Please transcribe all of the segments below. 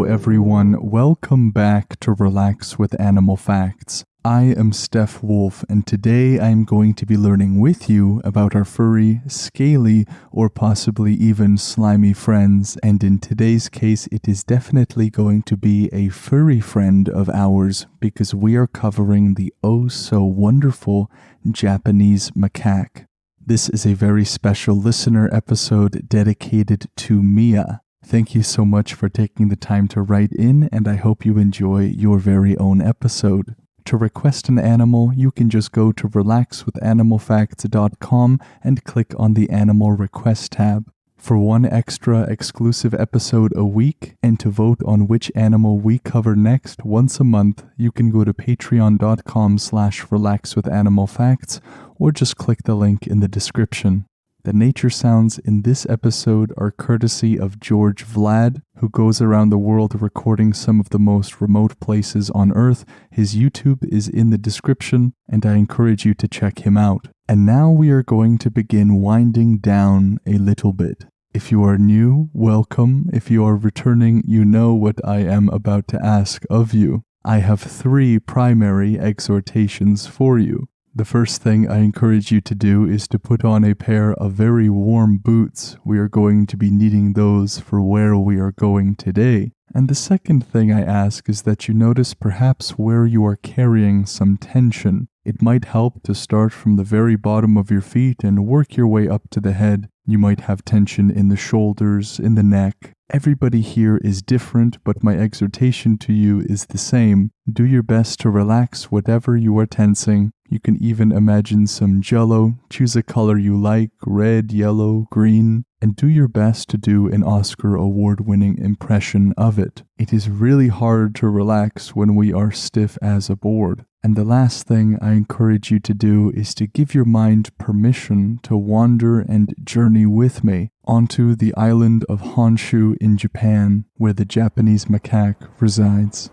everyone. Welcome back to Relax with Animal Facts. I am Steph Wolf, and today I am going to be learning with you about our furry, scaly, or possibly even slimy friends. And in today's case, it is definitely going to be a furry friend of ours because we are covering the oh-so-wonderful Japanese macaque. This is a very special listener episode dedicated to Mia. Thank you so much for taking the time to write in, and I hope you enjoy your very own episode. To request an animal, you can just go to relaxwithanimalfacts.com and click on the Animal Request tab. For one extra exclusive episode a week, and to vote on which animal we cover next once a month, you can go to patreon.com/relaxwithanimalfacts or just click the link in the description. The nature sounds in this episode are courtesy of George Vlad, who goes around the world recording some of the most remote places on Earth. His YouTube is in the description, and I encourage you to check him out. And now we are going to begin winding down a little bit. If you are new, welcome. If you are returning, you know what I am about to ask of you. I have 3 primary exhortations for you. The first thing I encourage you to do is to put on a pair of very warm boots. We are going to be needing those for where we are going today. And the second thing I ask is that you notice perhaps where you are carrying some tension. It might help to start from the very bottom of your feet and work your way up to the head. You might have tension in the shoulders, in the neck. Everybody here is different, but my exhortation to you is the same. Do your best to relax whatever you are tensing. You can even imagine some jello. Choose a color you like, red, yellow, green, and do your best to do an Oscar award-winning impression of it. It is really hard to relax when we are stiff as a board. And the last thing I encourage you to do is to give your mind permission to wander and journey with me onto the island of Honshu in Japan, where the Japanese macaque resides.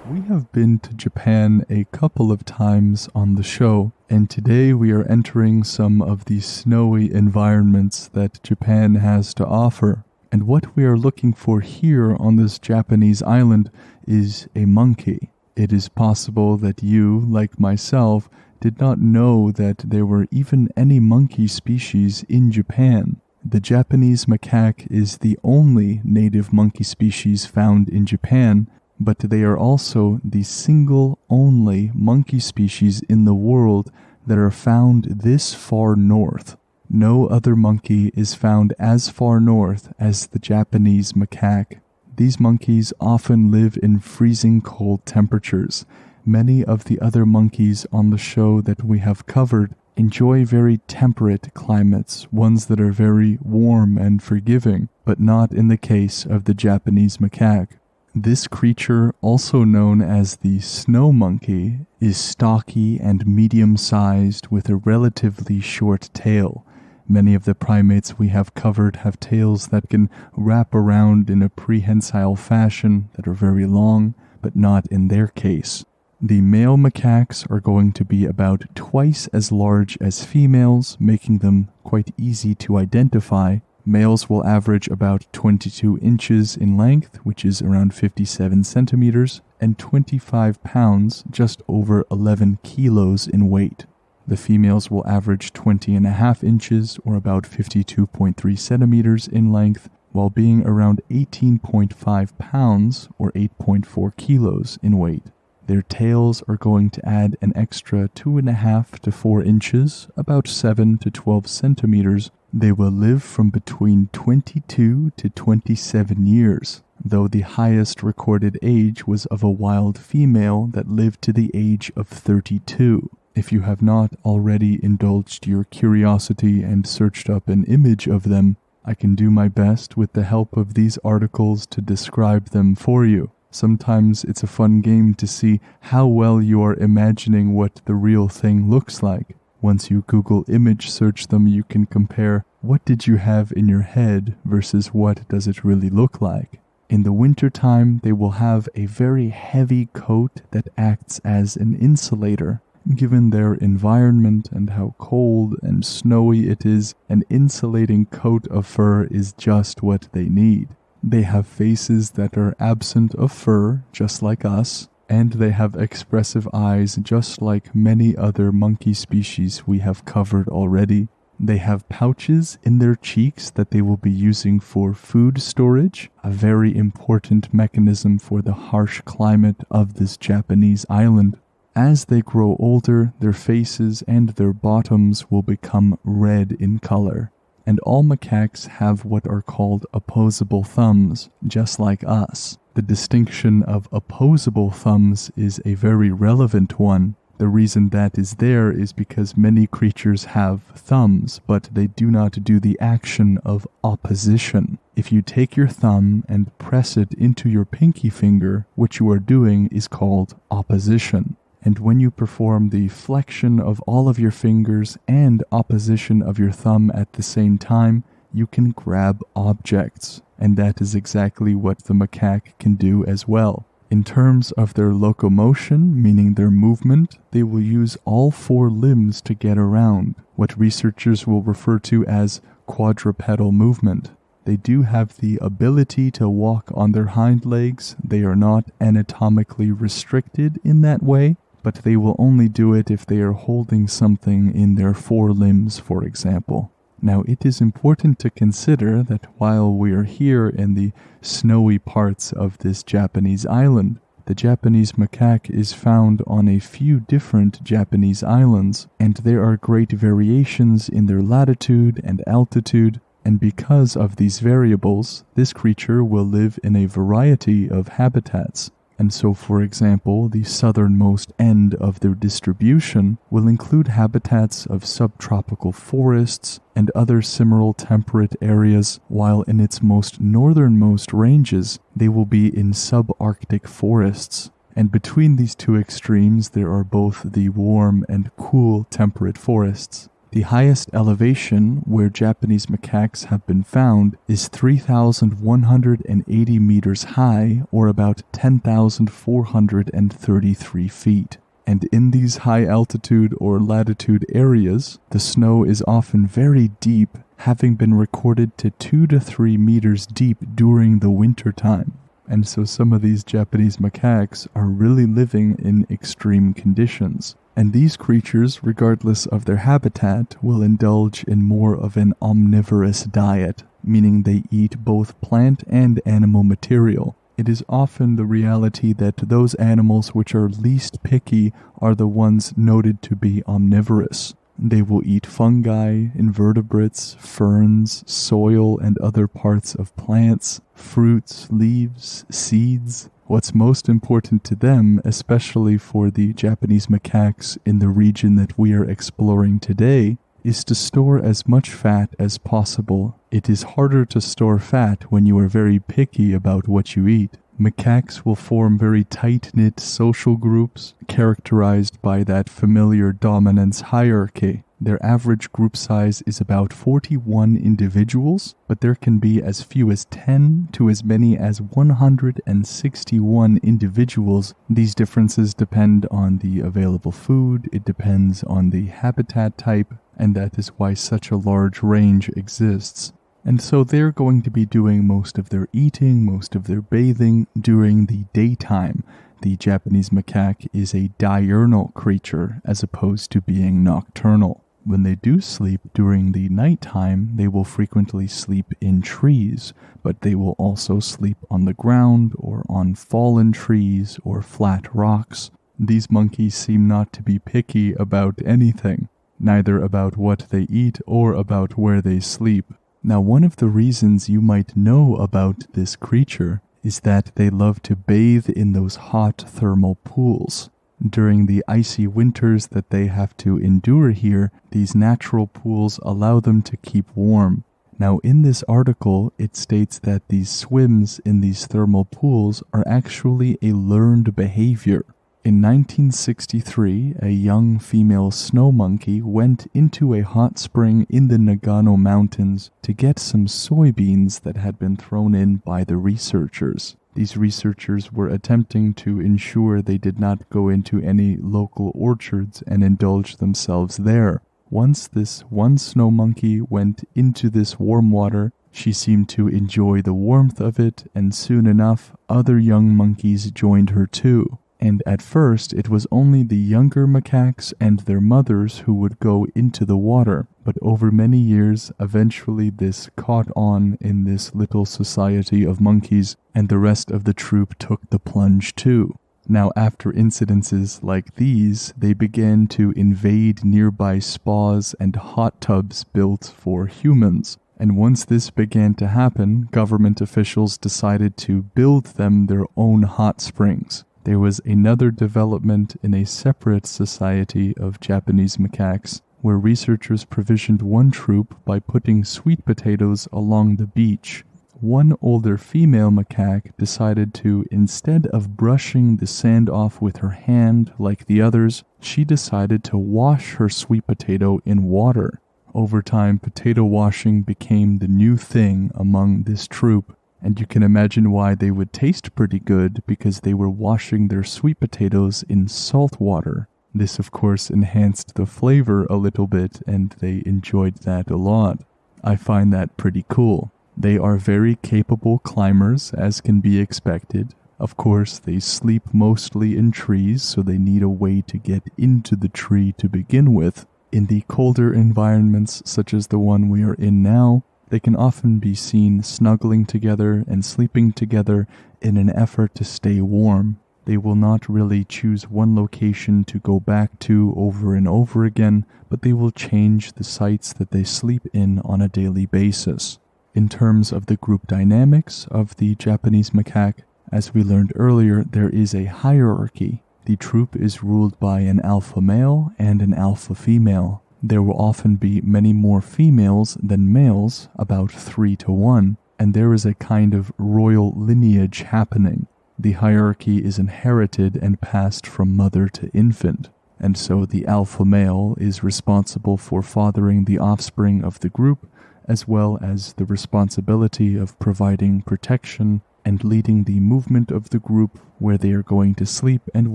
We have been to Japan a couple of times on the show, and today we are entering some of the snowy environments that Japan has to offer. And what we are looking for here on this Japanese island is a monkey. It is possible that you, like myself, did not know that there were even any monkey species in Japan. The Japanese macaque is the only native monkey species found in Japan, but they are also the single only monkey species in the world that are found this far north. No other monkey is found as far north as the Japanese macaque. These monkeys often live in freezing cold temperatures. Many of the other monkeys on the show that we have covered enjoy very temperate climates, ones that are very warm and forgiving, but not in the case of the Japanese macaque. This creature, also known as the snow monkey, is stocky and medium-sized with a relatively short tail. Many of the primates we have covered have tails that can wrap around in a prehensile fashion that are very long, but not in their case. The male macaques are going to be about twice as large as females, making them quite easy to identify. Males will average about 22 inches in length, which is around 57 centimeters, and 25 pounds, just over 11 kilos in weight. The females will average 20.5 inches, or about 52.3 centimeters in length, while being around 18.5 pounds, or 8.4 kilos in weight. Their tails are going to add an extra 2.5 to 4 inches, about 7 to 12 centimeters. They will live from between 22 to 27 years, though the highest recorded age was of a wild female that lived to the age of 32. If you have not already indulged your curiosity and searched up an image of them, I can do my best with the help of these articles to describe them for you. Sometimes it's a fun game to see how well you are imagining what the real thing looks like. Once you Google image search them, you can compare what did you have in your head versus what does it really look like. In the wintertime, they will have a very heavy coat that acts as an insulator. Given their environment and how cold and snowy it is, an insulating coat of fur is just what they need. They have faces that are absent of fur, just like us, and they have expressive eyes just like many other monkey species we have covered already. They have pouches in their cheeks that they will be using for food storage, a very important mechanism for the harsh climate of this Japanese island. As they grow older, their faces and their bottoms will become red in color. And all macaques have what are called opposable thumbs, just like us. The distinction of opposable thumbs is a very relevant one. The reason that is there is because many creatures have thumbs, but they do not do the action of opposition. If you take your thumb and press it into your pinky finger, what you are doing is called opposition. And when you perform the flexion of all of your fingers and opposition of your thumb at the same time, you can grab objects. And that is exactly what the macaque can do as well. In terms of their locomotion, meaning their movement, they will use all four limbs to get around, what researchers will refer to as quadrupedal movement. They do have the ability to walk on their hind legs. They are not anatomically restricted in that way, but they will only do it if they are holding something in their forelimbs, for example. Now, it is important to consider that while we are here in the snowy parts of this Japanese island, the Japanese macaque is found on a few different Japanese islands, and there are great variations in their latitude and altitude, and because of these variables, this creature will live in a variety of habitats. And so, for example, the southernmost end of their distribution will include habitats of subtropical forests and other similar temperate areas, while in its most northernmost ranges, they will be in subarctic forests. And between these two extremes, there are both the warm and cool temperate forests. The highest elevation where Japanese macaques have been found is 3,180 meters high, or about 10,433 feet. And in these high altitude or latitude areas, the snow is often very deep, having been recorded to 2 to 3 meters deep during the winter time. And so some of these Japanese macaques are really living in extreme conditions. And these creatures, regardless of their habitat, will indulge in more of an omnivorous diet, meaning they eat both plant and animal material. It is often the reality that those animals which are least picky are the ones noted to be omnivorous. They will eat fungi, invertebrates, ferns, soil, and other parts of plants, fruits, leaves, seeds. What's most important to them, especially for the Japanese macaques in the region that we are exploring today, is to store as much fat as possible. It is harder to store fat when you are very picky about what you eat. Macaques will form very tight-knit social groups characterized by that familiar dominance hierarchy. Their average group size is about 41 individuals, but there can be as few as 10 to as many as 161 individuals. These differences depend on the available food, it depends on the habitat type, and that is why such a large range exists. And so they're going to be doing most of their eating, most of their bathing during the daytime. The Japanese macaque is a diurnal creature as opposed to being nocturnal. When they do sleep during the nighttime, they will frequently sleep in trees, but they will also sleep on the ground or on fallen trees or flat rocks. These monkeys seem not to be picky about anything, neither about what they eat or about where they sleep. Now, one of the reasons you might know about this creature is that they love to bathe in those hot thermal pools. During the icy winters that they have to endure here, these natural pools allow them to keep warm. Now, in this article, it states that these swims in these thermal pools are actually a learned behavior. In 1963, a young female snow monkey went into a hot spring in the Nagano Mountains to get some soybeans that had been thrown in by the researchers. These researchers were attempting to ensure they did not go into any local orchards and indulge themselves there. Once this one snow monkey went into this warm water, she seemed to enjoy the warmth of it, and soon enough, other young monkeys joined her too. And at first, it was only the younger macaques and their mothers who would go into the water. But over many years, eventually this caught on in this little society of monkeys, and the rest of the troop took the plunge too. Now, after incidences like these, they began to invade nearby spas and hot tubs built for humans. And once this began to happen, government officials decided to build them their own hot springs. There was another development in a separate society of Japanese macaques, where researchers provisioned one troop by putting sweet potatoes along the beach. One older female macaque decided to, instead of brushing the sand off with her hand like the others, she decided to wash her sweet potato in water. Over time, potato washing became the new thing among this troop. And you can imagine why they would taste pretty good, because they were washing their sweet potatoes in salt water. This, of course, enhanced the flavor a little bit, and they enjoyed that a lot. I find that pretty cool. They are very capable climbers, as can be expected. Of course, they sleep mostly in trees, so they need a way to get into the tree to begin with. In the colder environments, such as the one we are in now, they can often be seen snuggling together and sleeping together in an effort to stay warm. They will not really choose one location to go back to over and over again, but they will change the sites that they sleep in on a daily basis. In terms of the group dynamics of the Japanese macaque, as we learned earlier, there is a hierarchy. The troop is ruled by an alpha male and an alpha female. There will often be many more females than males, about 3-to-1, and there is a kind of royal lineage happening. The hierarchy is inherited and passed from mother to infant, and so the alpha male is responsible for fathering the offspring of the group, as well as the responsibility of providing protection and leading the movement of the group, where they are going to sleep and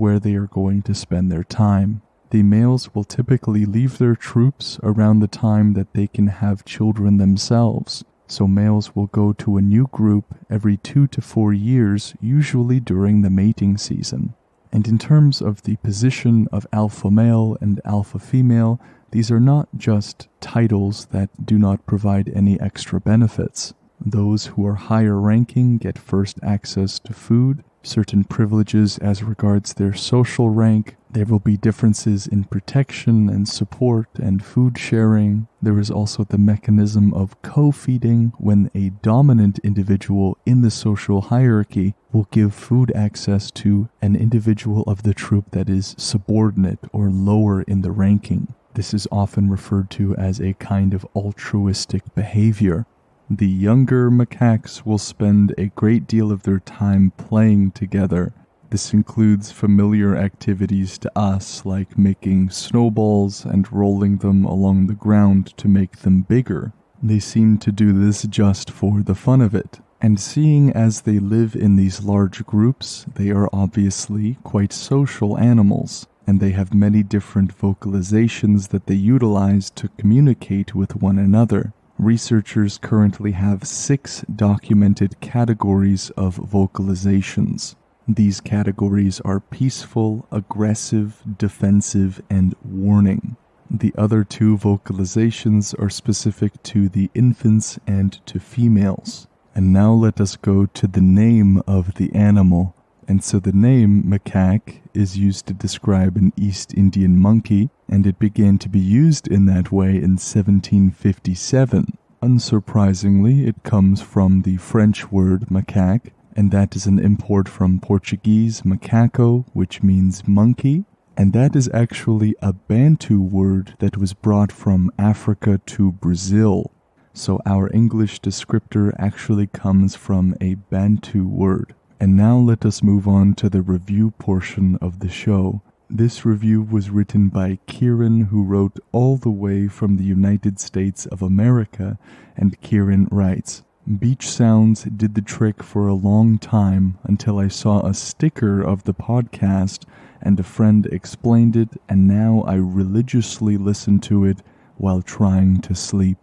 where they are going to spend their time. The males will typically leave their troops around the time that they can have children themselves, so males will go to a new group every 2 to 4 years, usually during the mating season. And in terms of the position of alpha male and alpha female, these are not just titles that do not provide any extra benefits. Those who are higher ranking get first access to food, certain privileges as regards their social rank. There will be differences in protection and support and food sharing. There is also the mechanism of co-feeding, when a dominant individual in the social hierarchy will give food access to an individual of the troop that is subordinate or lower in the ranking. This is often referred to as a kind of altruistic behavior. The younger macaques will spend a great deal of their time playing together. This includes familiar activities to us, like making snowballs and rolling them along the ground to make them bigger. They seem to do this just for the fun of it. And seeing as they live in these large groups, they are obviously quite social animals, and they have many different vocalizations that they utilize to communicate with one another. Researchers currently have 6 documented categories of vocalizations. These categories are peaceful, aggressive, defensive, and warning. The other 2 vocalizations are specific to the infants and to females. And now let us go to the name of the animal. And so the name macaque is used to describe an East Indian monkey, and it began to be used in that way in 1757. Unsurprisingly, it comes from the French word macaque, and that is an import from Portuguese macaco, which means monkey, and that is actually a Bantu word that was brought from Africa to Brazil. So our English descriptor actually comes from a Bantu word. And now let us move on to the review portion of the show. This review was written by Kieran, who wrote all the way from the United States of America, and Kieran writes, "Beach sounds did the trick for a long time until I saw a sticker of the podcast and a friend explained it, and now I religiously listen to it while trying to sleep."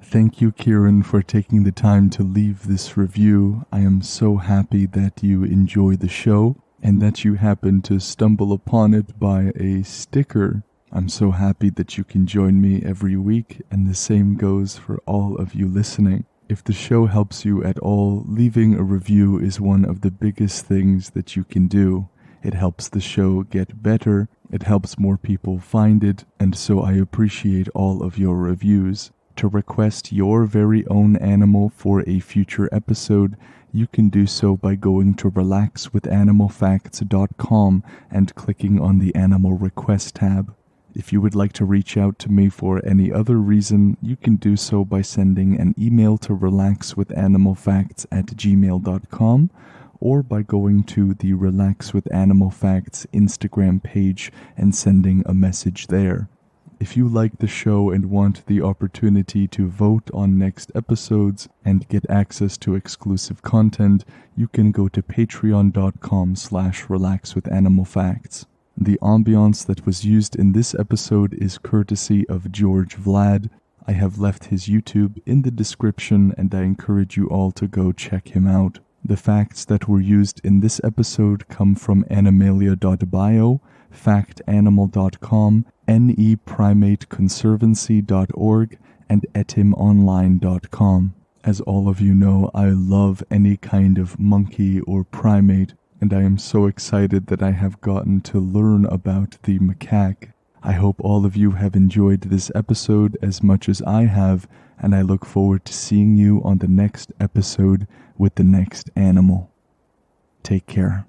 Thank you, Kieran, for taking the time to leave this review. I am so happy that you enjoy the show and that you happen to stumble upon it by a sticker. I'm so happy that you can join me every week, and the same goes for all of you listening. If the show helps you at all, leaving a review is one of the biggest things that you can do. It helps the show get better, it helps more people find it, and so I appreciate all of your reviews. To request your very own animal for a future episode, you can do so by going to relaxwithanimalfacts.com and clicking on the Animal Request tab. If you would like to reach out to me for any other reason, you can do so by sending an email to relaxwithanimalfacts@gmail.com or by going to the Relax with Animal Facts Instagram page and sending a message there. If you like the show and want the opportunity to vote on next episodes and get access to exclusive content, you can go to patreon.com/relaxwithanimalfacts. The ambiance that was used in this episode is courtesy of George Vlad. I have left his YouTube in the description and I encourage you all to go check him out. The facts that were used in this episode come from animalia.bio, factanimal.com, neprimateconservancy.org, and etimonline.com. As all of you know, I love any kind of monkey or primate, and I am so excited that I have gotten to learn about the macaque. I hope all of you have enjoyed this episode as much as I have, and I look forward to seeing you on the next episode with the next animal. Take care.